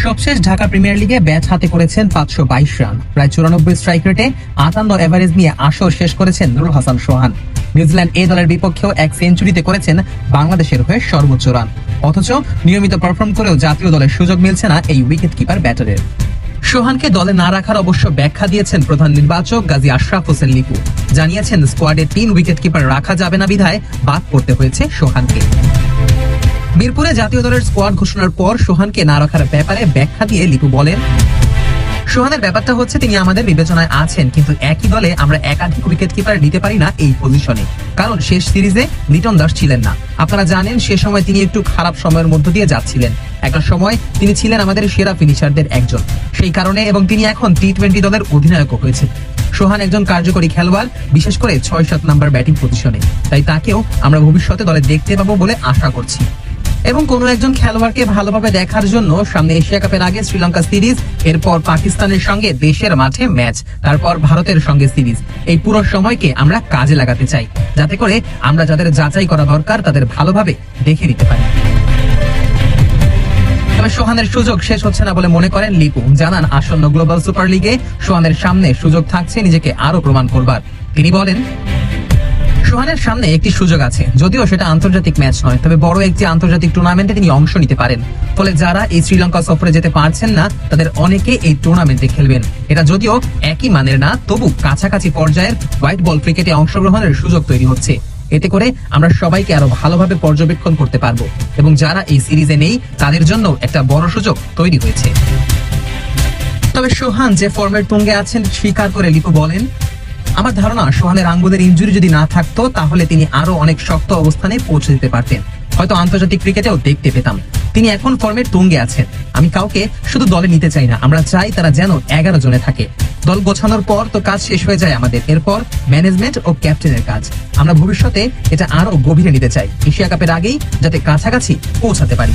সবশেষ ঢাকা প্রিমিয়ার লিগে ব্যাট হাতে করেছেন 522 রান, প্রায় 94 স্ট্রাইক রেটে 58 এভারেজ নিয়ে আসর শেষ করেছেন নুরুল হাসান সোহান। নিউজিল্যান্ড এ দলের বিপক্ষেও এক সেঞ্চুরিতে করেছেন বাংলাদেশের হয়ে সর্বোচ্চ রান। অথচ নিয়মিত পারফর্ম করেও জাতীয় দলের সুযোগ মিলছে না এই উইকেট কিপার ব্যাটারের। সোহানকে দলে না রাখার অবশ্য ব্যাখ্যা দিয়েছেন প্রধান নির্বাচক গাজী আশরাফ হোসেন লিপু। জানিয়েছেন স্কোয়াডে 3 উইকেট কিপার রাখা যাবে না বিধায় বাদ পড়তে হয়েছে সোহানকে। মিরপুরে জাতীয় দলের স্কোয়াড ঘোষণার পর সোহানকে না রাখার ব্যাপারে ব্যাখ্যা দিয়ে লিপু বলেন, সোহানের ব্যাপারটা হচ্ছে তিনি আমাদের বিবেচনায় আছেন, কিন্তু একই দলে আমরা একাধিক উইকেট কিপার নিতে পারি না এই পজিশনে, কারণ শেষ সিরিজে লিটন দাস ছিলেন না। আপনারা জানেন সে সময় তিনি একটু খারাপ সময়ের মধ্য দিয়ে যাচ্ছিলেন। একটা সময় তিনি ছিলেন আমাদের সেরা ফিনিশারদের একজন, সেই কারণে এবং তিনি এখন টি-20 দলের অধিনায়কও হয়েছে। সোহান একজন কার্যকরী খেলোয়াড়, বিশেষ করে 6-7 নাম্বার ব্যাটিং পজিশনে, তাই তাকেও আমরা ভবিষ্যতে দলে দেখতে পাবো বলে আশা করছি। এবং কোন একজন খেলোয়াড়কে ভালোভাবে দেখার জন্য সামনে এশিয়া কাপের আগে শ্রীলঙ্কা সিরিজ, এরপর পাকিস্তানের সঙ্গে দেশের মাঠে ম্যাচ, তারপর ভারতের সঙ্গে সিরিজ, এই পুরো সময়কে আমরা কাজে লাগাতে চাই, যাতে করে আমরা যাদের যাচাই করা দরকার তাদের ভালোভাবে দেখে নিতে পারি। তবে সোহানের সুযোগ শেষ হচ্ছে না বলে মনে করেন লিপু। জানান আসন্ন গ্লোবাল সুপার লিগে সোহানের সামনে সুযোগ থাকছে নিজেকে আরো প্রমাণ করবার। তিনি বলেন, সোহানের সামনে একটি সুযোগ আছে, যদিও সেটা আন্তর্জাতিক ম্যাচ নয়, তবে বড় একটি আন্তর্জাতিক টুর্নামেন্টে তিনি অংশ নিতে পারেন। ফলে যারা এই শ্রীলঙ্কা সফরে যেতে পারছেন না তাদের অনেকে এই টুর্নামেন্টে খেলবেন। এটা যদিও একই মানের না, তবু কাছাকাছি পর্যায়ের হোয়াইট বল ক্রিকেটে অংশগ্রহণের সুযোগ তৈরি হচ্ছে। এতে করে আমরা সবাইকে আরো ভালোভাবে পর্যবেক্ষণ করতে পারবো এবং যারা এই সিরিজে নেই তাদের জন্য একটা বড় সুযোগ তৈরি হয়েছে। তবে সোহান যে ফর্মের তুঙ্গে আছেন স্বীকার করে লিপু বলেন, আমার ধারণা সোহানের আঙ্গুলের ইনজুরি যদি না থাকতো তাহলে তিনি আরো অনেক শক্ত অবস্থানে পৌঁছে দিতে পারতেন, হয়তো আন্তর্জাতিক ক্রিকেটেও দেখতে পেতাম। তিনি এখন ফর্মের তুঙ্গে আছেন। আমি কাউকে শুধু দলে নিতে চাই না, আমরা চাই তারা যেন 11 জনে থাকে। দল গোছানোর পর তো কাজ শেষ হয়ে যায় আমাদের, এরপর ম্যানেজমেন্ট ও ক্যাপ্টেনের কাজ। আমরা ভবিষ্যতে এটা আরো গভীরে নিতে চাই, এশিয়া কাপের আগেই যাতে কাছাকাছি পৌঁছাতে পারি।